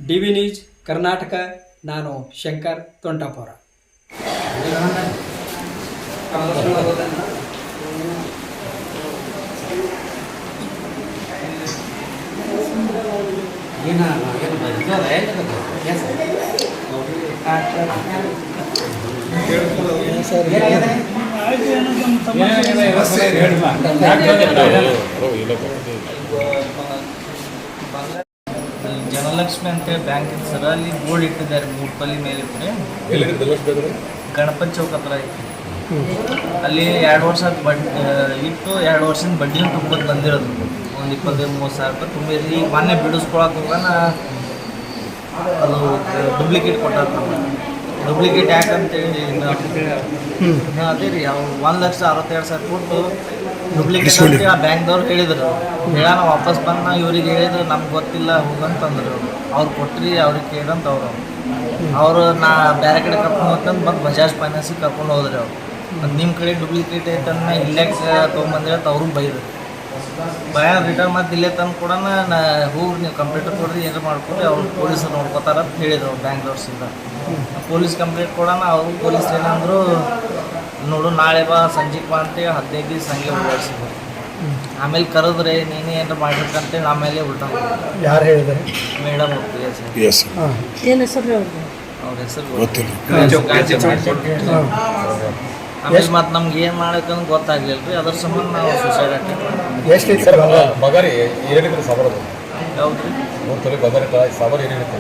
D V news Karnataka. ನಾನು ಶಂಕರ್ ತೊಂಟಾಪುರ. ಜನಲಕ್ಷ್ಮಿ ಅಂತೇಳಿ bank sir, ಅಲ್ಲಿ ಬೋರ್ಡ್ ಇಟ್ಟಿದ್ದಾರೆ ಮೂರ್ಪಲ್ಲಿ ಮೇಲೆ ಗಣಪತಿ ಚೌಕ್ ಹತ್ರ ಐತಿ. ಅಲ್ಲಿ 2 ವರ್ಷ ಇಟ್ಟು 2 ವರ್ಷದ ಬಡ್ಡಿನೂ ತುಂಬೋದು ಬಂದಿರೋದು. ಒಂದು 20-30 ಸಾವಿರ ರೂಪಾಯಿ ತುಂಬಿದ್ರಿ. ಈಗ ಮೊನ್ನೆ ಬಿಡಿಸ್ಕೊಳಕ್ಕೆ ಹೋಗೋಣ ಅದು ಡೂಪ್ಲಿಕೇಟ್ ಕೊಟ್ಟಾರ. ಡೂಪ್ಲಿಕೇಟ್ ಯಾಕಂತೇಳಿ ಅದೇ ರೀ, ಅವ್ರು 1,62,000 ಕೊಟ್ಟು ಡೂಪ್ಲಿಕೇಟ್ ಅಂತ ಆ ಬ್ಯಾಂಕ್ದವ್ರು ಹೇಳಿದ್ರು. ಹೇಳೋಣ ವಾಪಸ್ ಬಂದು ಇವ್ರಿಗೆ ಹೇಳಿದ್ರು ನಮ್ಗೆ ಗೊತ್ತಿಲ್ಲ ಹೋಗಂತಂದ್ರು. ಅವ್ರು ಕೊಟ್ರಿ ಅವ್ರಿಗೆ ಕೇಳಂತ ಅವರು ನಾ ಬೇರೆ ಕಡೆ ಕರ್ಕೊಂಡು ಹೋಗ್ತಂದು ಬಂದು ಬಜಾಜ್ ಫೈನಾನ್ಸಿಗೆ ಕರ್ಕೊಂಡು ಹೋದ್ರಿ. ಅವ್ರು ನಿಮ್ಮ ಕಡೆ ಡೂಪ್ಲಿಕೇಟ್ ಐತಂದು ಇಲ್ಲೇ ತೊಗೊಂಬಂದ್ರೆ ಅಂತ ಅವ್ರಿಗೆ ಬೈದ್ರು. ರಿಟರ್ನ್ ಮತ್ತು ಇಲ್ಲೇ ತಂದು ಕೂಡ ಹೋಗ್ರಿ ನೀವು ಕಂಪ್ಯೂಟರ್ ಕೊಡ್ರಿ ಏನಾರು ಮಾಡ್ಕೊಡ್ರಿ, ಅವ್ರು ಪೊಲೀಸರು ನೋಡ್ಕೋತಾರ ಅಂತ ಹೇಳಿದ್ರು ಅವ್ರು ಬ್ಯಾಂಕ್ದವ್ರ್ಸಿಂದ. ಪೊಲೀಸ್ ಕಂಪ್ಲೇಂಟ್ ಕೊಡೋಣ. ಅವರು ಪೊಲೀಸ್ ಏನಂದ್ರು, ನೋಡು ನಾಳೆ ಬಾ ಸಂಜೆಗೆ ಬಾ ಅಂತೇಳಿ 15 ದಿವಸ ಹಂಗೆ ಓಡಾಡ್ಸಿದ್ರು. ಆಮೇಲೆ ಕರೆದ್ರೆ ನೀನು ಏನಾರು ಮಾಡಿರ್ಕಂತೇಳಿ ಆಮೇಲೆ ಉಲ್ಟಾ. ಯಾರು ಹೇಳಿದ್ದಾರೆ? ಮೇಡಮ್ ಹೋಗ್ತೀವಿ ಸರ್. ಏನು ಹೆಸರು ಅವ್ರ ಹೆಸರು ಆಮೇಲೆ ಮತ್ತು ನಮ್ಗೆ ಏನು ಮಾಡೋಕ್ಕಂತ ಗೊತ್ತಾಗ್ಲಿಲ್ಲ ರೀ. ಅದ್ರ ಸಂಬಂಧ ನಾವು ಸುಸೈಡ್ ಆಗ್ತೀವಿ. ಎಷ್ಟು ಐತೆ ಸರ್ ಬಗಾರಿ ಏನಿದ್ರೆ ಸಬರದು ಯಾವ್ದು ರೀ? 3 ತೊಲೆ ಬಗಾರಿ ಸಬರ್ ಏನಿರುತ್ತೆ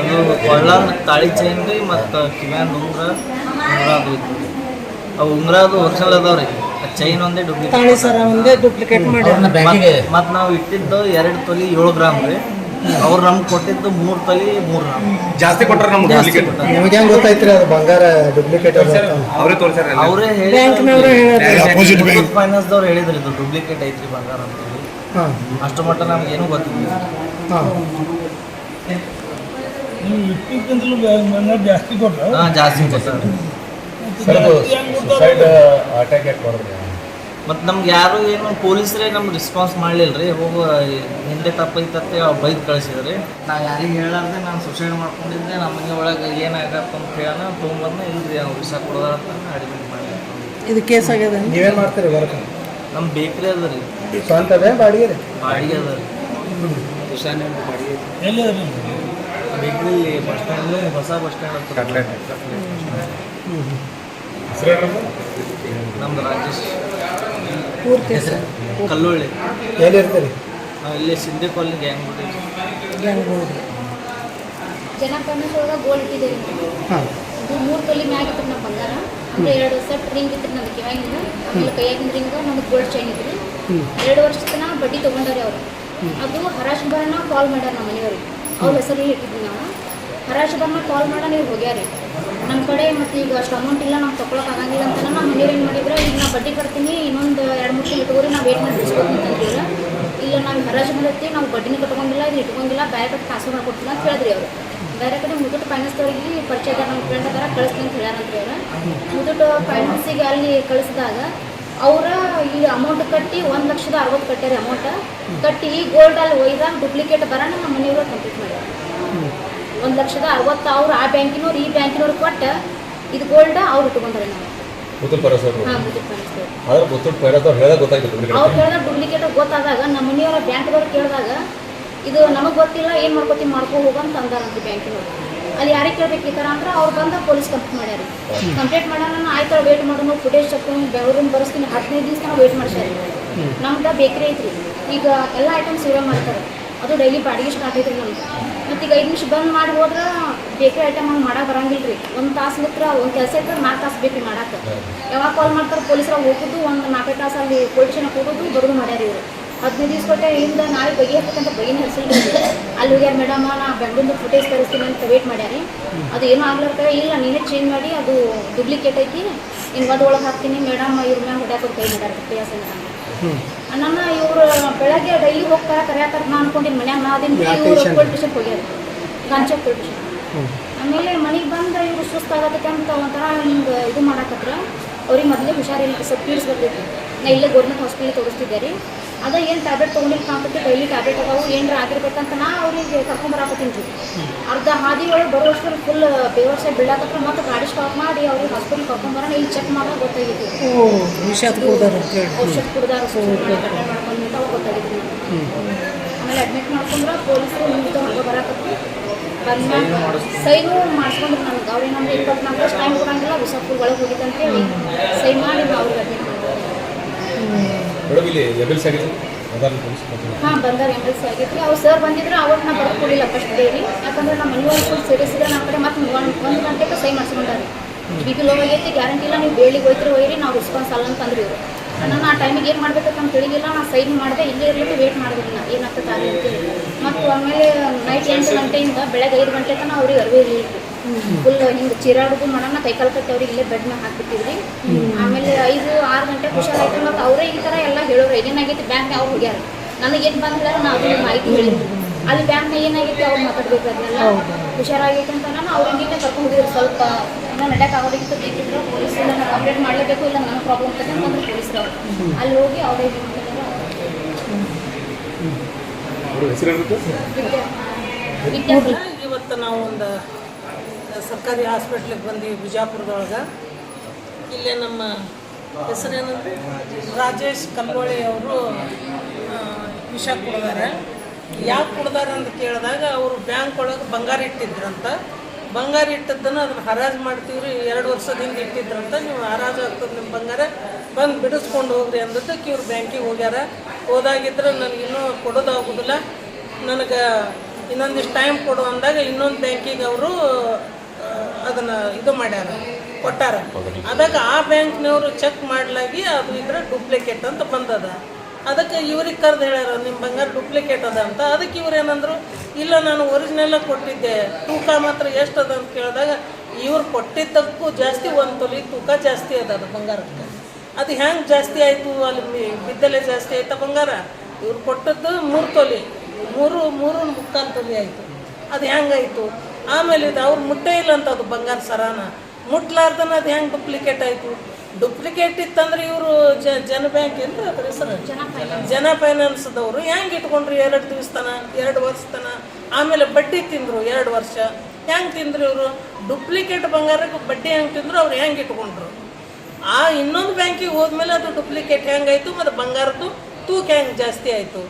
ಅದು ಕೊಳ್ಳ ತಾಳಿ ಚೈನ್ ರೀ ಮತ್ತು ಕಿವ್ಯಾನ್ ಉಂಗ್ರ ಅದು ಇತ್ತು. ಅವು ಉಂಗ್ರ ಅದು ಒರಿಜಿನಲ್ ಅದಾವ್ರಿ. ಚೈನ್ ಒಂದೇ ತಾಳಿ ಸರ ಒಂದೇ ಡೂಪ್ಲಿಕೇಟ್ ಮಾಡಿ. ಮತ್ತು ನಾವು ಇಟ್ಟಿದ್ದು 2 ತೊಲೆ 7 ಗ್ರಾಮ್ ರೀ. ಅವ್ರು ನಮ್ಗೆ ಕೊಟ್ಟಿದ್ದು 3 ತೊಲೆ 3 ಗ್ರಾಮ್ ಜಾಸ್ತಿ ಕೊಟ್ಟರೆ ನಮ್ಗೆ ಜಾಸ್ತಿ ಕೊಟ್ಟಾರ. ನಿಮಗೆ ಹೆಂಗೆ ಗೊತ್ತಾಯ್ತು ಅದು ಬಂಗಾರ ಡೂಪ್ಲಿಕೇಟ್? ಅವರೇ ತೋರಿಸ್ಯಾರ. ಅವರೇ ಬ್ಯಾಂಕ್ನವರು ಹೇಳಿದ್ರು, ಫೈನಾನ್ಸ್ದವ್ರು ಹೇಳಿದ್ರು ಇದು ಡೂಪ್ಲಿಕೇಟ್ ಐತ್ರಿ ಬಂಗಾರ ಅಂತೇಳಿ. ಅಷ್ಟು ಮಟ್ಟ ನಮ್ಗೆ ಏನೂ ಗೊತ್ತಿಲ್ಲ. ಜಾಸ್ತಿ ಕೊಟ್ಟರು. ಜಾಸ್ತಿ ಕೊಟ್ಟಾರ. ಸುಸೈಡ್ ಅಟ್ಯಾಕ್ ಯಾಕೆ ಮಾಡಿದ್ರಿ? ಮತ್ತು ನಮ್ಗೆ ಯಾರು ಏನು ಪೊಲೀಸರೇ ನಮ್ಗೆ ರೆಸ್ಪಾನ್ಸ್ ಮಾಡಲಿಲ್ಲ ರೀ. ಹೋಗೋ ಹಿಂದೆ ತಪ್ಪೈತತ್ತೆ ಅವ್ರು ಬೈದು ಕಳಿಸಿದ್ರಿ. ನಾವು ಯಾರಿಗೆ ಹೇಳಾರ್ದೆ ನಾನು ಸುಸೈಡ್ ಮಾಡ್ಕೊಂಡಿದ್ದೆ. ನಮ್ಮ ಮನೆ ಒಳಗೆ ಏನಾಗತ್ತೆ ಅಂತ ಹೇಳೋಣ ತೊಗೊಂಬಂದು ಇಲ್ರಿ ಅವ್ರು ವಿಷ ಕೊಡೋದಾರ ಅಡ್ಮಿಟ್ ಮಾಡಿ. ಇದು ಕೇಸ್ ಆಗ್ಯದ. ನೀವೇನು ಮಾಡ್ತೀರಿ ವರ್ಕ್? ನಮ್ಮ ಬೇಕ್ರಿ ಅದ ರೀ. ಸ್ವಂತದೇ ಬಾಡಿಗೆ ರೀ? ಬಾಡಿಗೆ ಅದ ರೀ. ಎಲ್ಲಿ ಬೇಕ್ರಿ ಬಸ್ ಸ್ಟ್ಯಾಂಡ್, ಹೊಸ ಬಸ್ ಸ್ಟ್ಯಾಂಡ್ ಹತ್ರ. ನಮ್ದು ರಾಜೇಶ್. ಪೂರ್ತಿ ಹೆಸರು ಕಲ್ಲೊಳ್ಳಿ. ಎಲ್ಲಿರ್ತೀರಿ? ನಾವು ಇಲ್ಲಿ ಸಿಂಧಿ ಕಾಲನಿ ಗ್ಯಾಂಗ್ ಜನಪದ ಒಳಗೆ ಗೋಲ್ಡ್ ಇಟ್ಟಿದ್ದೇವೆ. ಇದು 3 ತೊಲೆ ಮ್ಯಾಗ ಇತ್ತು ನಮ್ಮ ಬಂಗಾರ. ಅಂದರೆ 2 ಸೆಟ್ ರಿಂಗ್ ಇತ್ತು ನಮ್ಗೆ ಕಿವ್ಯಾಗಿಂದ, ಆಮೇಲೆ ಕೈಯಾಗಿಂದ ರಿಂಗ್, ನಮ್ಗೆ ಗೋಲ್ಡ್ ಚೈನ್ ಇದ್ರಿ. 2 ವರ್ಷದ ತನಕ ಬಡ್ಡಿ ತೊಗೊಂಡಾರೆ ಅವರು. ಅದು ಹರಾಜ್ ಬರೋಣ ಕಾಲ್ ಮಾಡ್ಯಾರ ನಮ್ಮ ಮನೆಯವ್ರಿಗೆ. ಅವ್ರ ಹೆಸರಲ್ಲಿ ಇಟ್ಟಿದ್ವಿ ನಾವು. ಹರಾಜ್ ಬರೋಣ ಕಾಲ್ ಮಾಡೋ ನೀವು ಹೋಗ್ಯಾರಿ ನಮ್ಮ ಕಡೆ. ಮತ್ತು ಈಗ ಅಷ್ಟು ಅಮೌಂಟ್ ಇಲ್ಲ, ನಾವು ತೊಗೊಳಕ್ಕೆ ಆಗಂಗಿಲ್ಲ ಅಂತ ನಮ್ಮ ಮನೆಯವ್ರು ಏನು ಮಾಡಿದ್ರೆ, ಈಗ ನಾ ಬಡ್ಡಿ ಕಟ್ತೀನಿ ಇನ್ನೊಂದು 2-3 ತಿಂಗಳು ಇಟ್ಕೋರಿ, ನಾವು ವೇಟ್ ಮಾಡಿ ಬಿಡಿಸ್ಕೊಡ್ತೀನಿ ಅಂತಂದಿಲ್ಲ. ಇಲ್ಲ ನಾವು ಹರಾಜು ಮಾಡಿರ್ತೀವಿ, ನಾವು ಬಡ್ಡಿನ ಕಟ್ಕೊಂಗಿಲ್ಲ, ಇದು ಇಟ್ಕೊಂಗಿಲ್ಲ, ಬೇರೆ ಕಡೆ ಟ್ರಾನ್ಸ್ಫರ್ ಮಾಡ್ಕೊಡ್ತೀನಿ ಅಂತ ಹೇಳಿದ್ರಿ ಅವರು. ಬೇರೆ ಕಡೆ ಮುದುಟ್ ಫೈನಾನ್ಸ್ದವ್ರಿಗೆ ಪರಿಚಯದ ನಮ್ಮ ಫ್ರೆಂಡ್ ಅದಾರ ಕಳಿಸ್ತೀನಿ ಅಂತ ಹೇಳ್ಯಾರಂತ್ರಿ ಅವರು. ಮುದುಟ್ ಫೈನಾನ್ಸಿಗೆ ಅಲ್ಲಿ ಕಳಿಸಿದಾಗ ಅವರ ಈ ಅಮೌಂಟ್ ಕಟ್ಟಿ 1,60,000 ಕಟ್ಟಾರೆ. ಅಮೌಂಟ್ ಕಟ್ಟಿ ಈ ಗೋಲ್ಡ್ ಅಲ್ಲಿ ಒಯ್ದಾಗ ಡೂಪ್ಲಿಕೇಟ್ ಬರೋಣ ನಮ್ಮ ಮನೆಯವರು ಕಂಪ್ಲೀಟ್ ಮಾಡ್ಯಾರ. 1,60,000 ಅವ್ರು ಆ ಬ್ಯಾಂಕಿನವ್ರು ಈ ಬ್ಯಾಂಕಿನವ್ರು ಕೊಟ್ಟು ಇದು ಗೋಲ್ಡ್ ಅವ್ರು ಇಟ್ಕೊಂತಾರೆ. ನಾವು ಮುತ್ತೂಟ್ ಪರಸರು. ಹಾಂ, ಮುತ್ತೂಟ್ ಫೈನಾನ್ಸ್ದವ್ರು. ಆದ್ರೆ ಮುತ್ತೂಟ್ ಪರಸರು ಹೇಳಿದಾಗ ಗೊತ್ತಾಯ್ತು. ಅವ್ರು ಹೇಳಿದಾಗ ಡೂಪ್ಲಿಕೇಟ್ ಗೊತ್ತಾದಾಗ ನಮ್ಮ ಮನೆಯವರ ಬ್ಯಾಂಕ್ದವ್ರು ಕೇಳಿದಾಗ ಇದು ನಮಗೆ ಗೊತ್ತಿಲ್ಲ, ಏನು ಮಾಡ್ಕೊತೀವಿ ಮಾಡ್ಕೊ ಹೋಗಂತ ಅಂದಾರಂತ ಬ್ಯಾಂಕಿನವ್ರು. ಅಲ್ಲಿ ಯಾರಿಗೆ ಕೇಳ್ಬೇಕು ಈ ಥರ ಅಂದ್ರೆ ಅವ್ರು ಬಂದು ಪೊಲೀಸ್ ಕಂಪ್ಲೇಂಟ್ ಮಾಡ್ಯಾರ. ಕಂಪ್ಲೇಂಟ್ ಮಾಡೋಣ ಆಯ್ತು ವೇಟ್ ಮಾಡೋಣ, ಫುಟೇಜ್ ತಗೊಂಡು ಬೆಂಗಳೂರಿಂದ ಬರೆಸ್ತೀನಿ 15 ದಿವಸ ನಾವು ವೇಟ್ ಮಾಡ್ಸ್ಯಾರ. ನಮ್ದು ಬೇಕ್ರಿ ಐತ್ರಿ. ಈಗ ಎಲ್ಲ ಐಟಮ್ಸ್ ಇವೇ ಮಾಡ್ತಾರೆ. ಅದು ಡೈಲಿ ಬಾಡಿಗೆ ಸ್ಟಾರ್ಟ್ ಐತ್ರಿ ನಮ್ಗೆ. ಮತ್ತು ಈಗ 5 ನಿಮಿಷ ಬಂದ್ ಮಾಡಿ ಹೋದ್ರೆ ಬೇಕ್ರಿ ಐಟಮ್ ಹಂಗೆ ಮಾಡಕ್ಕೆ ಬರಂಗಿಲ್ಲ ರೀ. 1 ತಾಸು ನಿತ್ರ ಒಂದು ಕೆಲಸ ಇದ್ರೆ 4 ತಾಸು ಬೇಕು ರೀ ಮಾಡಕ್ಕೆ. ಯಾವಾಗ ಕಾಲ್ ಮಾಡ್ತಾರೆ ಪೊಲೀಸರಾಗ ಹೋಗೋದು, ಒಂದು 4 ತಾಸು ಅಲ್ಲಿ ಪೊಲೀಸ್ ಸ್ಟೇಷನ್ಗೆ ಹೋಗೋದು ಬರೋದು ಮಾಡ್ಯಾರ ಇವರು. 15 ದಿವಸ ಕೊಟ್ಟೆ ಇಂದ ನಾಳೆ ಬಗೆ ಹಾಕಂತ ಬಗೆನ ಹೆಸರು ಅಲ್ಲಿ ಹೋಗ್ಯಾರ. ಮೇಡಮ್ ನಾ ಬೆಂಗಳೂರಿಂದ ಫುಟೇಜ್ ತರಿಸ್ತೀನಿ ಅಂತ ವೇಟ್ ಮಾಡ್ಯಾರಿ. ಅದು ಏನೂ ಆಗ್ಲಾರ್ತಾರೆ. ಇಲ್ಲ ನೀನೇ ಚೇಂಜ್ ಮಾಡಿ, ಅದು ಡೂಪ್ಲಿಕೇಟ್ ಐತಿ, ಇನ್ನು ಒಳಗೆ ಹಾಕ್ತೀನಿ ಮೇಡಮ್. ಇವ್ರ ಮ್ಯಾಗ ಹೊಡ್ಯಾಕೊಂಡು ಕೈ ಮಾಡ್ಯಾರ ಪ್ರಿಯಾಸ ಮೇಡಮ್. ನನ್ನ ಇವರು ಬೆಳಗ್ಗೆ ಡೈಲಿ ಹೋಗ್ತಾರೆ ಕರೆಯತ್ತಾರೆ. ನಾನು ಅನ್ಕೊಂಡಿನಿ ಮನ್ಯಾಗ ನಾದಿನ ಇವರು ಪೊಲೀಸ್ ಸ್ಟೇಷನ್ಗೆ ಹೋಗ್ಯಾರ, ಗಾಂಚಕ್ ಪೊಲೀಸ್ ಸ್ಟೇಷನ್. ಆಮೇಲೆ ಮನೆಗೆ ಬಂದು ಇವರು ಸುಸ್ತಾಗತ್ತಕ್ಕೆ ಅಂತ ಒಂಥರ ಹಿಂಗೆ ಇದು ಮಾಡಾಕತ್ರ. ಅವ್ರಿಗೆ ಮೊದಲೇ ಹುಷಾರಿಲ್ಲ, ಸ್ವಲ್ಪ ಪೀಡ್ಸ್ ಬರ್ತೈತಿ. ನಾ ಇಲ್ಲೇ ಗೌರ್ಮೆಂಟ್ ಹಾಸ್ಪಿಟಲ್ ತೋರಿಸ್ತಿದ್ದೆ ರೀ. ಅದ ಏನು ಟ್ಯಾಬ್ಲೆಟ್ ತೊಗೊಂಡಿಲ್ಲ ಕಾಣ್ತೈತಿ, ಡೈಲಿ ಟ್ಯಾಬ್ಲೆಟ್ ಅದಾವು ಏನಾರ ಆಗಿರ್ಬೇಕಂತ ನಾ ಅವ್ರಿಗೆ ಕರ್ಕೊಂಬರಾಕತ್ತೀನಿ ರೀ. ಅರ್ಧ ಹಾದಿ ಒಳಗೆ ಬರುವಷ್ಟು ಫುಲ್ ಬೇವರ್ಸ ಬೀಳಾಕತ್ರ ಮತ್ತು ಗಾಡಿ ಸ್ಟಾಪ್ ಮಾಡಿ ಅವ್ರಿಗೆ ಹಾಸ್ಪಿಟಲ್ ಕರ್ಕೊಂಬರೋಣ, ಇಲ್ಲಿ ಚೆಕ್ ಮಾಡೋದು ಗೊತ್ತಾಗಿತ್ತು. ವಿಷಾದ ಕೂದಾರ ಅಂತ ಹೇಳಿ. ಔಷಧ ಕುಡ್ದಾರ ಮಾಡ್ಕೊಂಡು ಅವಾಗ ಗೊತ್ತಾಗಿತ್ತು. ಆಮೇಲೆ ಅಡ್ಮಿಟ್ ಮಾಡ್ಕೊಂಡ್ರೆ ಪೊಲೀಸರು ನಿಮ್ದು ಹಂಗೆ ಬರಾಕತ್ತಿ ಬಂದ್ಮ್ಯಾಗ ಸೈನು ಮಾಡಿಸ್ಕೊಂಡ್ರು ನನಗೆ. ಅವ್ರಿಗೆ ನಮ್ಗೆ 24 ವರ್ಷ ಟೈಮ್ ಕೊಡಂಗಿಲ್ಲ, ವಿಷಾಪುರ್ ಒಳಗೆ ಹೋಗಿತ್ತಂತೇಳಿ ಸೈ ಮಾಡಿ ಅವ್ರಿಗೆ ಅಡ್ಮಿಟ್ ಮಾಡಿದ್ರು. ಮೇಡಮ್ ಇಲ್ಲಿ ಲೆವೆಲ್ಸ್ ಆಗಿದೆ ಹಾಂ ಬಂದಾರ ಎಮರ್ಜೆನ್ಸಿ ಆಗೈತಿ. ಅವ್ರು ಸರ್ ಬಂದಿದ್ರೆ ಅವಾಗ ನಾ ಬರ್ಕೊಡಿಲ್ಲ ಫಸ್ಟ್ ಡೇರಿ, ಯಾಕಂದ್ರೆ ನಮ್ಮ ಮನೆಯವ್ರು ಫುಲ್ ಸೀರಿಯಸ್ ಇದ್ರೆ ನಮ್ಮ ಕಡೆ ಮತ್ತೆ 1 ಗಂಟೆಗೆ ಸೈ ಮಾಡಿಸ್ಕೊಂಡಾರೆ. ಬಿ ಪಿ ಲೋ ಆಗೈತಿ, ಗ್ಯಾರಂಟಿ ಇಲ್ಲ, ನೀವು ಬೇಳಿಗೆ ಹೋಯ್ತಿರಿ ಒಯ್ಯಿರಿ, ನಾವು ರೆಸ್ಪಾನ್ಸ್ ಅಲ್ಲ ಅಂತಂದ್ರೆ ಇವರು. ನಾನು ಆ ಟೈಮಿಗೆ ಏನು ಮಾಡಬೇಕಂತ ಅಂತ ತಿಳಿಗಿಲ್ಲ, ನಾನು ಸೈನ್ ಮಾಡಿದೆ, ಇಲ್ಲೇ ಇರಲಿಕ್ಕೆ ವೇಟ್ ಮಾಡಿದ್ರಿ ನಾ ಏನಾಗ್ತದೆ ಆಗಲಿ ಅಂತೇಳಿ. ಮತ್ತು ಆಮೇಲೆ ನೈಟ್ 8 ಗಂಟೆಯಿಂದ ಬೆಳಗ್ಗೆ 5 ಗಂಟೆ ತನಕ ಅವ್ರಿಗೆ ಅರಿವೇ ಇರಲಿಲ್ಲ. ಫುಲ್ ಹಿಂಗೆ ಚೀರಾಡೋದು ಮಾಡೋಣ, ಕೈಕಾಲು ಕಟ್ಟಿ ಅವ್ರಿಗೆ ಇಲ್ಲೇ ಬೆಡ್ ಮ್ಯಾಗ ಹಾಕ್ಬಿಟ್ಟಿದ್ರಿ. ಆಮೇಲೆ 5-6 ಗಂಟೆಗೆ ಹುಷಾರಾಯ್ತು. ಮತ್ತು ಅವರೇ ಈ ಥರ ಎಲ್ಲ ಹೇಳೋರು, ಏನೇನಾಗೈತಿ ಬ್ಯಾಂಕ್ ಅವ್ರು ಹೋಗ್ಯಾರ, ನನಗೇನು ಬಂದು ಹೇಳೋರು ನಾವು ಅದನ್ನ ಮಾಹಿತಿ ಹೇಳಿದ್ವಿ. ಅಲ್ಲಿ ಬ್ಯಾಂಕ್ನಾಗ ಏನಾಗೈತಿ ಅವ್ರು ಮಾತಾಡ್ಬೇಕು, ಅದನ್ನೆಲ್ಲ ಹುಷಾರಾಗೈತೆ ಅಂತ ನಾನು ಅವ್ರಿಗೆ ಕರ್ಕೊಂಡು ಹೋಗಿದ್ರು. ಸ್ವಲ್ಪ ಇನ್ನೂ ನಡೆಯೋಕೆ ಆಗೋದಿತ್ತು, ಬೇಕಿದ್ರು ಪೊಲೀಸರು ನಾನು ಕಂಪ್ಲೇಂಟ್ ಮಾಡಲೇಬೇಕು, ಇಲ್ಲ ನನ್ನ ಪ್ರಾಬ್ಲಮ್ ಆಗ್ತದೆ ಅಂತಂದ್ರೆ ಪೊಲೀಸರು ಅಲ್ಲಿ ಹೋಗಿ ಅವ್ರಿಗೆ ಇವತ್ತು ನಾವು ಒಂದು ಸರ್ಕಾರಿ ಹಾಸ್ಪಿಟ್ಲಿಗೆ ಬಂದೀವಿ ಬಿಜಾಪುರದೊಳಗೆ. ಇಲ್ಲೇ ನಮ್ಮ ಹೆಸರೇನಂದ್ರೆ ರಾಜೇಶ್ ಕಲ್ಗೋಳಿ ಅವರು ವಿಷ ಕುಡ್ದಾರೆ. ಯಾಕೆ ಕುಡ್ದಾರೆ ಅಂತ ಕೇಳಿದಾಗ ಅವರು ಬ್ಯಾಂಕ್ ಒಳಗೆ ಬಂಗಾರ ಇಟ್ಟಿದ್ರಂತ. ಬಂಗಾರ ಇಟ್ಟದ್ದನ್ನು ಅದನ್ನು ಹರಾಜು ಮಾಡ್ತೀವ್ರಿ, 2 ವರ್ಷದಿಂದ ಇಟ್ಟಿದ್ರಂತ, ನೀವು ಹರಾಜು ಆಗ್ತದೆ ನಿಮ್ಮ ಬಂಗಾರ, ಬಂದು ಬಿಡಿಸ್ಕೊಂಡು ಹೋಗ್ರಿ ಅಂದದ್ದಕ್ಕೆ ಇವ್ರು ಬ್ಯಾಂಕಿಗೆ ಹೋಗ್ಯಾರ. ಹೋದಾಗಿದ್ರೆ ನನಗಿನ್ನೂ ಕೊಡೋದಾಗೋದಿಲ್ಲ, ನನಗೆ ಇನ್ನೊಂದಿಷ್ಟು ಟೈಮ್ ಕೊಡು ಅಂದಾಗ ಇನ್ನೊಂದು ಬ್ಯಾಂಕಿಗೆ ಅವರು ಅದನ್ನು ಇದು ಮಾಡ್ಯಾರ, ಕೊಟ್ಟಾರ. ಅದಕ್ಕೆ ಆ ಬ್ಯಾಂಕ್ನವರು ಚೆಕ್ ಮಾಡಲಾಗಿ ಅದು ಇದ್ರೆ ಡೂಪ್ಲಿಕೇಟ್ ಅಂತ ಬಂದದ. ಅದಕ್ಕೆ ಇವ್ರಿಗೆ ಕರೆದು ಹೇಳ್ಯಾರ, ನಿಮ್ಮ ಬಂಗಾರ ಡೂಪ್ಲಿಕೇಟ್ ಅದ ಅಂತ. ಅದಕ್ಕೆ ಇವ್ರು ಏನಂದ್ರು, ಇಲ್ಲ ನಾನು ಒರಿಜಿನಲ್ಲ ಕೊಟ್ಟಿದ್ದೆ, ತೂಕ ಮಾತ್ರ ಎಷ್ಟು ಅದ ಅಂತ ಕೇಳಿದಾಗ ಇವ್ರು ಕೊಟ್ಟಿದ್ದಕ್ಕೂ ಜಾಸ್ತಿ 1 ತೊಲಿ ತೂಕ ಜಾಸ್ತಿ ಅದ ಅದು ಬಂಗಾರಕ್ಕೆ. ಅದು ಹೆಂಗೆ ಜಾಸ್ತಿ ಆಯಿತು, ಅಲ್ಲಿ ಬಿದ್ದಲೆ ಜಾಸ್ತಿ ಆಯ್ತಾ ಬಂಗಾರ? ಇವ್ರು ಕೊಟ್ಟದ್ದು 3 ತೊಲಿ, 3.25 ತೊಲಿ ಆಯಿತು. ಅದು ಹೆಂಗಾಯಿತು? ಆಮೇಲೆ ಇದು ಅವ್ರು ಮುಟ್ಟೇ ಇಲ್ಲ ಅಂತ ಅದು ಬಂಗಾರ ಸರಾನ ಮುಟ್ಲಾರ್ದನ ಅದು ಹೆಂಗೆ ಡೂಪ್ಲಿಕೇಟ್ ಆಯಿತು? ಡೂಪ್ಲಿಕೇಟ್ ಇತ್ತಂದ್ರೆ ಇವರು ಜನ ಬ್ಯಾಂಕ್ ಏನ್ರಿ ಅದ್ರ ಹೆಸರು ಜನ ಫೈನಾನ್ಸ್ದವರು ಹೆಂಗೆ ಇಟ್ಕೊಂಡ್ರು 2 ದಿವಸ ತನ 2 ವರ್ಷ ತನ. ಆಮೇಲೆ ಬಡ್ಡಿ ತಿಂದರು 2 ವರ್ಷ. ಹೆಂಗೆ ತಿಂದ್ರು ಇವರು? ಡೂಪ್ಲಿಕೇಟ್ ಬಂಗಾರಕ್ಕೆ ಬಡ್ಡಿ ಹೆಂಗೆ ತಿಂದ್ರು, ಅವ್ರು ಹೆಂಗೆ ಇಟ್ಕೊಂಡ್ರು? ಆ ಇನ್ನೊಂದು ಬ್ಯಾಂಕಿಗೆ ಹೋದ್ಮೇಲೆ ಅದು ಡೂಪ್ಲಿಕೇಟ್ ಹೆಂಗಾಯಿತು, ಮತ್ತು ಬಂಗಾರದ್ದು ತೂಕ ಹೆಂಗೆ ಜಾಸ್ತಿ ಆಯಿತು?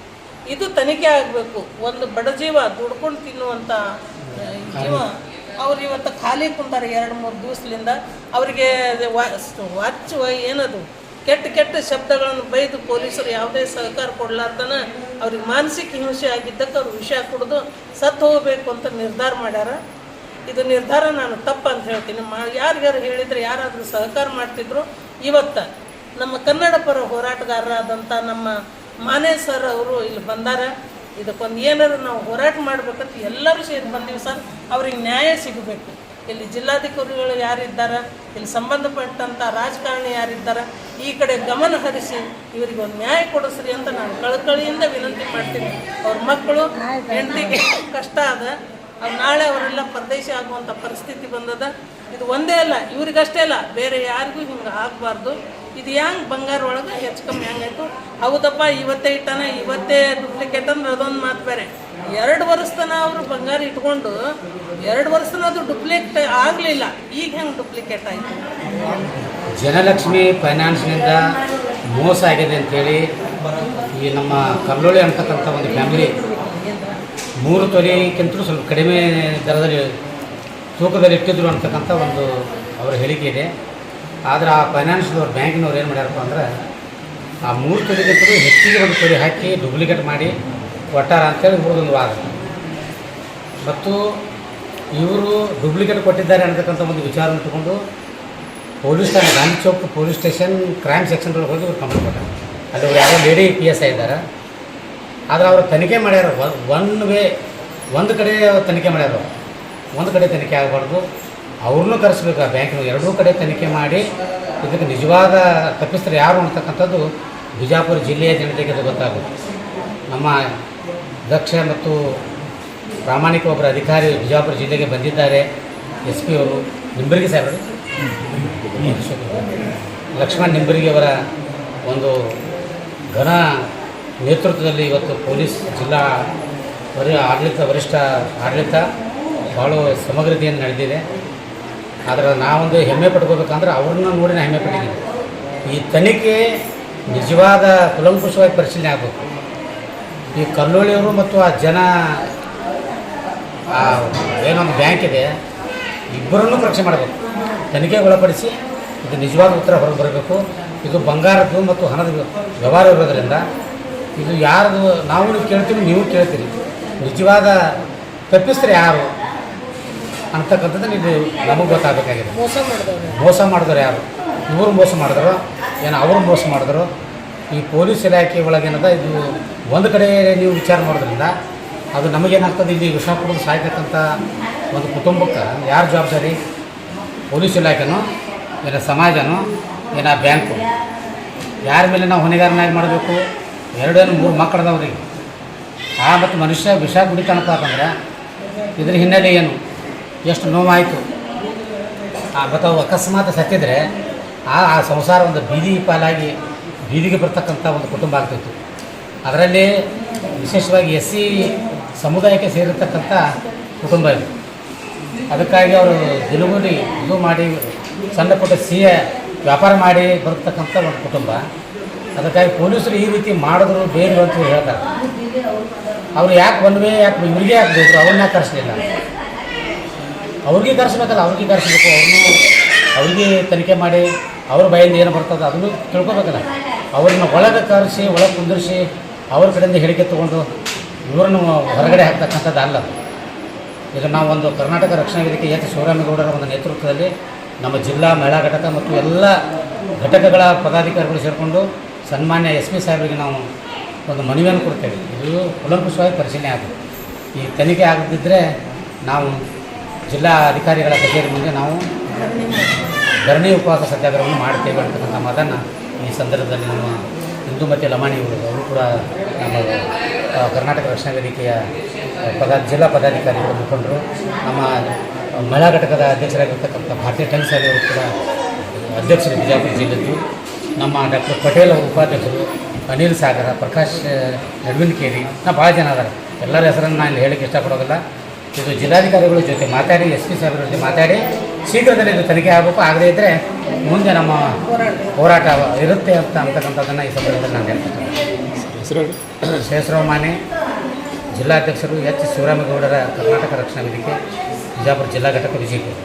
ಇದು ತನಿಖೆ ಆಗಬೇಕು. ಒಂದು ಬಡ ಜೀವ ದುಡ್ಕೊಂಡು ತಿನ್ನುವಂಥ ಜೀವ ಅವ್ರು ಇವತ್ತು ಖಾಲಿ ಕುಂತಾರೆ 2-3 ದಿವಸದಿಂದ. ಅವರಿಗೆ ಏನದು ಕೆಟ್ಟ ಶಬ್ದಗಳನ್ನು ಬೈದು ಪೊಲೀಸರು ಯಾವುದೇ ಸಹಕಾರ ಕೊಡಲಾರ್ದನ ಅವ್ರಿಗೆ ಮಾನಸಿಕ ಹಿಂಸೆ ಆಗಿದ್ದಕ್ಕೆ ಅವ್ರು ವಿಷ ಕುಡಿದು ಸತ್ತು ಹೋಗಬೇಕು ಅಂತ ನಿರ್ಧಾರ ಮಾಡ್ಯಾರ. ಇದು ನಿರ್ಧಾರ ನಾನು ತಪ್ಪು ಅಂತ ಹೇಳ್ತೀನಿ. ಯಾರಿಗಾರು ಹೇಳಿದರೆ ಯಾರಾದರೂ ಸಹಕಾರ ಮಾಡ್ತಿದ್ರು. ಇವತ್ತು ನಮ್ಮ ಕನ್ನಡ ಪರ ಹೋರಾಟಗಾರರಾದಂಥ ನಮ್ಮ ಮಾನೆ ಸರ್ ಅವರು ಇಲ್ಲಿ ಬಂದಾರ. ಇದಕ್ಕೊಂದು ಏನಾದ್ರು ನಾವು ಹೋರಾಟ ಮಾಡಬೇಕಂತ ಎಲ್ಲರೂ ಸೇರಿ ಬಂದೀವಿ ಸರ್. ಅವ್ರಿಗೆ ನ್ಯಾಯ ಸಿಗಬೇಕು. ಇಲ್ಲಿ ಜಿಲ್ಲಾಧಿಕಾರಿಗಳು ಯಾರಿದ್ದಾರೆ, ಇಲ್ಲಿ ಸಂಬಂಧಪಟ್ಟಂಥ ರಾಜಕಾರಣಿ ಯಾರಿದ್ದಾರೆ, ಈ ಕಡೆ ಗಮನ ಹರಿಸಿ ಇವರಿಗೆ ಒಂದು ನ್ಯಾಯ ಕೊಡಿಸ್ರಿ ಅಂತ ನಾನು ಕಳಕಳಿಯಿಂದ ವಿನಂತಿ ಮಾಡ್ತೀನಿ. ಅವ್ರ ಮಕ್ಕಳು ಹೆಂಡತಿಗೆ ಕಷ್ಟ ಅದ, ಅದು ನಾಳೆ ಅವರೆಲ್ಲ ಪರದೇಶ ಆಗುವಂಥ ಪರಿಸ್ಥಿತಿ ಬಂದದ. ಇದು ಒಂದೇ ಅಲ್ಲ, ಇವ್ರಿಗಷ್ಟೇ ಅಲ್ಲ, ಬೇರೆ ಯಾರಿಗೂ ಹಿಂಗೆ ಆಗಬಾರ್ದು. ಇದು ಹೆಂಗೆ ಬಂಗಾರ ಒಳಗೆ ಹೆಚ್ಚು ಕಮ್ಮಿ ಹೆಂಗಾಯ್ತು? ಹೌದಪ್ಪ ಇವತ್ತೇ ಇಟ್ಟಾನ, ಇವತ್ತೇ ಡೂಪ್ಲಿಕೇಟ್ ಅಂದ್ರೆ ಅದೊಂದು ಮಾತು ಬೇರೆ. 2 ವರ್ಷ ತನಕ ಅವರು ಬಂಗಾರ ಇಟ್ಕೊಂಡು 2 ವರ್ಷ ತನಕ ಅದು ಡೂಪ್ಲಿಕೇಟ್ ಆಗಲಿಲ್ಲ. ಈಗ ಹೆಂಗೆ ಡೂಪ್ಲಿಕೇಟ್ ಆಯಿತು? ಜನಲಕ್ಷ್ಮಿ ಫೈನಾನ್ಸ್ನಿಂದ ಮೋಸ ಆಗಿದೆ ಅಂಥೇಳಿ ಈ ನಮ್ಮ ಕಲ್ಲೋಳಿ ಅಂತಕ್ಕಂಥ ಒಂದು ಫ್ಯಾಮಿಲಿ 3 ತೊಲಿಗಿಂತಲೂ ಸ್ವಲ್ಪ ಕಡಿಮೆ ದರದಲ್ಲಿ ತೂಕದಲ್ಲಿ ಇಟ್ಟಿದ್ರು ಅಂತಕ್ಕಂಥ ಒಂದು ಅವರ ಹೇಳಿಕೆ ಇದೆ. ಆದರೆ ಆ ಫೈನಾನ್ಸ್ದವ್ರು ಬ್ಯಾಂಕಿನವ್ರು ಏನು ಮಾಡ್ಯಾರಪ್ಪ ಅಂದ್ರೆ ಆ 3 ತೊಲಿಗಿಂತಲೂ ಹೆಚ್ಚಿಗೆ 1 ತೊಲಿ ಹಾಕಿ ಡೂಪ್ಲಿಕೇಟ್ ಮಾಡಿ ಕೊಟ್ಟಾರ ಅಂತೇಳಿ ಇವ್ರದೊಂದು ವಾದ. ಮತ್ತು ಇವರು ಡೂಪ್ಲಿಕೇಟ್ ಕೊಟ್ಟಿದ್ದಾರೆ ಅನ್ನತಕ್ಕಂಥ ಒಂದು ವಿಚಾರವನ್ನು ತಗೊಂಡು ಪೊಲೀಸ್ ಠಾಣೆ Gandhi Chowk police station crime ಸೆಕ್ಷನ್ದೊಳಗೆ ಹೋಗಿ ಇವ್ರು ಕಂಪ್ಲೇಂಟ್ ಕೊಟ್ಟಾರೆ. ಅಲ್ಲಿ ಅವ್ರು ಯಾರೋ ಲೇಡಿ PSI ಇದ್ದಾರೆ. ಆದರೆ ಅವರು ತನಿಖೆ ಮಾಡ್ಯಾರ, ಒಂದು ಕಡೆ ತನಿಖೆ ಮಾಡ್ಯಾರ. ಒಂದು ಕಡೆ ತನಿಖೆ ಆಗಬಾರ್ದು, ಅವ್ರನ್ನೂ ಕರೆಸ್ಬೇಕು. ಆ ಬ್ಯಾಂಕಿನ 2 ಕಡೆ ತನಿಖೆ ಮಾಡಿ ಇದಕ್ಕೆ ನಿಜವಾದ ತಪ್ಪಿಸ್ತಾರೆ ಯಾರು ಅಂತಕ್ಕಂಥದ್ದು ಬಿಜಾಪುರ ಜಿಲ್ಲೆಯ ಜನತೆಗೆ ಅದು ಗೊತ್ತಾಗುತ್ತೆ. ನಮ್ಮ ದಕ್ಷ ಮತ್ತು ಪ್ರಾಮಾಣಿಕ ಒಬ್ಬರು ಅಧಿಕಾರಿ ಬಿಜಾಪುರ ಜಿಲ್ಲೆಗೆ ಬಂದಿದ್ದಾರೆ. SP ಅವರು ನಿಂಬರ್ಗಿ ಸಾಹೇಬರು, ಲಕ್ಷ್ಮಣ್ ನಿಂಬರ್ಗಿ ಅವರ ಒಂದು ಘನ ನೇತೃತ್ವದಲ್ಲಿ ಇವತ್ತು ಪೊಲೀಸ್ ಜಿಲ್ಲಾ ವರಿಷ್ಠ ಆಡಳಿತ ಭಾಳ ಸಮಗ್ರತೆಯನ್ನು ನಡೆದಿದೆ. ಆದರೆ ನಾವೊಂದು ಹೆಮ್ಮೆ ಪಟ್ಕೋಬೇಕಂದ್ರೆ ಅವ್ರನ್ನ ನೋಡಿ ನಾನು ಹೆಮ್ಮೆ ಪಟ್ಟಿದ್ದೀನಿ. ಈ ತನಿಖೆ ನಿಜವಾದ ಕುಲಂಕುಷವಾಗಿ ಪರಿಶೀಲನೆ ಆಗಬೇಕು. ಈ ಕಲ್ಲೋಳಿಯವರು ಮತ್ತು ಆ ಜನ ಏನೊಂದು ಬ್ಯಾಂಕ್ ಇದೆ, ಇಬ್ಬರನ್ನೂ ಪರೀಕ್ಷೆ ಮಾಡಬೇಕು, ತನಿಖೆಗೆ ಒಳಪಡಿಸಿ ಇದು ನಿಜವಾದ ಉತ್ತರ ಹೊರಗೆ ಬರಬೇಕು. ಇದು ಬಂಗಾರದ್ದು ಮತ್ತು ಹಣದ ವ್ಯವಹಾರ ಇರೋದರಿಂದ ಇದು ಯಾರ್ದು ನಾವು ಕೇಳ್ತೀವಿ, ನೀವು ಕೇಳ್ತೀರಿ, ನಿಜವಾದ ತಪ್ಪಿಸ್ತಾರೆ ಯಾರು ಅಂತಕ್ಕಂಥದ್ದು ಇದು ನಮಗೆ ಗೊತ್ತಾಗಬೇಕಾಗಿದೆ. ಮೋಸ ಮಾಡಿದವರು ಯಾರು, ಇವರು ಮೋಸ ಮಾಡಿದ್ರು ಏನು ಅವರು ಮೋಸ ಮಾಡಿದ್ರು. ಈ ಪೊಲೀಸ್ ಇಲಾಖೆ ಒಳಗೇನದ ಇದು ಒಂದು ಕಡೆ ನೀವು ವಿಚಾರ ಮಾಡೋದ್ರಿಂದ ಅದು ನಮಗೇನಾಗ್ತದೆ, ಇಲ್ಲಿ ವಿಷ ಕುಡಿದು ಸಾಯ್ತಕ್ಕಂಥ ಒಂದು ಕುಟುಂಬಕ್ಕೆ ಯಾರು ಜವಾಬ್ದಾರಿ? ಪೊಲೀಸ್ ಇಲಾಖೆನೋ ಏನೋ ಸಮಾಜನೋ ಏನೋ ಬ್ಯಾಂಕು? ಯಾರ ಮೇಲೆ ನಾವು ಹೊಣೆಗಾರನಾಗಿ ಮಾಡಬೇಕು? 2-3 ಮಕ್ಕಳದವ್ರಿಗೆ ಮತ್ತು ಮನುಷ್ಯ ವಿಷ ಕುಡಿತಾನಪ್ಪ ಅಂತಂದ್ರೆ ಇದ್ರ ಹಿನ್ನೆಲೆ ಏನು, ಎಷ್ಟು ನೋವಾಯಿತು. ಮತ್ತು ಅವು ಅಕಸ್ಮಾತ್ ಸತ್ತಿದ್ರೆ ಆ ಸಂಸಾರ ಒಂದು ಬೀದಿ ಪಾಲಾಗಿ ಬೀದಿಗೆ ಬರ್ತಕ್ಕಂಥ ಒಂದು ಕುಟುಂಬ ಆಗ್ತಿತ್ತು. ಅದರಲ್ಲಿ ವಿಶೇಷವಾಗಿ SC ಸಮುದಾಯಕ್ಕೆ ಸೇರಿರ್ತಕ್ಕಂಥ ಕುಟುಂಬ ಇದು. ಅದಕ್ಕಾಗಿ ಅವರು ದಿನಗೂಲಿ ಇದು ಮಾಡಿ ಸಣ್ಣ ಪುಟ್ಟ ವ್ಯಾಪಾರ ಮಾಡಿ ಬರ್ತಕ್ಕಂಥ ಒಂದು ಕುಟುಂಬ. ಅದಕ್ಕಾಗಿ ಪೊಲೀಸರು ಈ ರೀತಿ ಮಾಡಿದ್ರು ಬೇರೆ ಅಂತ ಹೇಳ್ತಾರೆ. ಅವರು ಯಾಕೆ ಒಂದುವೇ ಯಾಕೆ ಇವ್ರಿಗೆ ಯಾಕೆ ಬೇಕು, ಅವ್ರನ್ನ ಯಾಕೆ ಕರೆಸಲಿಲ್ಲ? ಅವ್ರಿಗೆ ಕರೆಸ್ಬೇಕಲ್ಲ, ಅವ್ರಿಗೆ ಕರೆಸ್ಬೇಕು. ಅವ್ರಿಗೆ ತನಿಖೆ ಮಾಡಿ ಅವ್ರ ಬಾಯಿಂದ ಏನು ಬರ್ತದೆ ಅದನ್ನು ತಿಳ್ಕೊಬೇಕಲ್ಲ. ಅವ್ರನ್ನ ಒಳಗೆ ಕರೆಸಿ ಒಳಗೆ ಕುಂದಿರಿಸಿ ಅವ್ರ ಕಡೆಯಿಂದ ಹೇಳಿಕೆ ತೊಗೊಂಡು ಇವರನ್ನು ಹೊರಗಡೆ ಹಾಕ್ತಕ್ಕಂಥದ್ದು ಅಲ್ಲ. ಈಗ ನಾವೊಂದು ಕರ್ನಾಟಕ ರಕ್ಷಣಾ ವೇದಿಕೆ ಎಚ್ ಶಿವರಾಮೇಗೌಡರ ಒಂದು ನೇತೃತ್ವದಲ್ಲಿ ನಮ್ಮ ಜಿಲ್ಲಾ ಮಹಿಳಾ ಘಟಕ ಮತ್ತು ಎಲ್ಲ ಘಟಕಗಳ ಪದಾಧಿಕಾರಿಗಳು ಸೇರಿಕೊಂಡು ಸನ್ಮಾನ್ಯ SP ಸಾಹೇಬರಿಗೆ ನಾವು ಒಂದು ಮನವಿಯನ್ನು ಕೊಡ್ತೇವೆ. ಇದು ಕುಲಂಕುಷವಾಗಿ ಪರಿಶೀಲನೆ ಆಗುತ್ತೆ. ಈ ತನಿಖೆ ಆಗದಿದ್ದರೆ ನಾವು ಜಿಲ್ಲಾ ಅಧಿಕಾರಿಗಳ ಕಚೇರಿ ಮುಂದೆ ನಾವು ಧರಣಿ ಉಪವಾಸ ಸತ್ಯಾಗ್ರಹವನ್ನು ಮಾಡ್ತೇವೆ ಅಂತಕ್ಕಂಥ ಮಾತನ್ನು ಈ ಸಂದರ್ಭದಲ್ಲಿ ನಮ್ಮ ಇಂದುಮತಿ ಲಮಾಣಿಯವರು ಅವರು ಕೂಡ ನಮ್ಮ ಕರ್ನಾಟಕ ರಕ್ಷಣಾ ವೇದಿಕೆಯ ಜಿಲ್ಲಾ ಪದಾಧಿಕಾರಿಗಳು ಮುಖಂಡರು, ನಮ್ಮ ಮಹಿಳಾ ಘಟಕದ ಅಧ್ಯಕ್ಷರಾಗಿರ್ತಕ್ಕಂಥ ಭಾರತೀಯ ಟೈಮ್ಸ್ ಅವರು ಕೂಡ ಅಧ್ಯಕ್ಷರು ಬಿಜಾಪುರ ಜಿಲ್ಲೆದ್ದು, ನಮ್ಮ ಡಾಕ್ಟರ್ ಪಟೇಲ್ ಅವರು ಉಪಾಧ್ಯಕ್ಷರು, ಅನಿಲ್ ಸಾಗರ, ಪ್ರಕಾಶ್ ನಡ್ವಿನ್ ಕೇರಿ, ಭಾಳ ಜನ ಅದಾರೆ. ಎಲ್ಲರ ಹೆಸರನ್ನು ನಾನು ಇಲ್ಲಿ ಹೇಳಕ್ಕೆ ಇಷ್ಟಪಡೋದಿಲ್ಲ. ಇದು ಜಿಲ್ಲಾಧಿಕಾರಿಗಳ ಜೊತೆ ಮಾತಾಡಿ SP ಸಾಹೇಬ್ರ ಜೊತೆ ಮಾತಾಡಿ ಶೀಘ್ರದಲ್ಲಿ ಇದು ತನಿಖೆ ಆಗಬೇಕು. ಆಗದೇ ಇದ್ದರೆ ಮುಂದೆ ನಮ್ಮ ಹೋರಾಟ ಇರುತ್ತೆ ಅಂತಕ್ಕಂಥದ್ದನ್ನು ಈ ಸಂದರ್ಭದಲ್ಲಿ ನಾನು ಹೇಳ್ತೀನಿ. ಶೇಷರಾವ್ ಮಾನೆ, ಜಿಲ್ಲಾಧ್ಯಕ್ಷರು ಎಚ್ ಶಿವರಾಮೇಗೌಡರ ಕರ್ನಾಟಕ ರಕ್ಷಣಾ ವೇದಿಕೆ, ಬಿಜಾಪುರ ಜಿಲ್ಲಾ ಘಟಕ, ವಿಜಯಪುರ.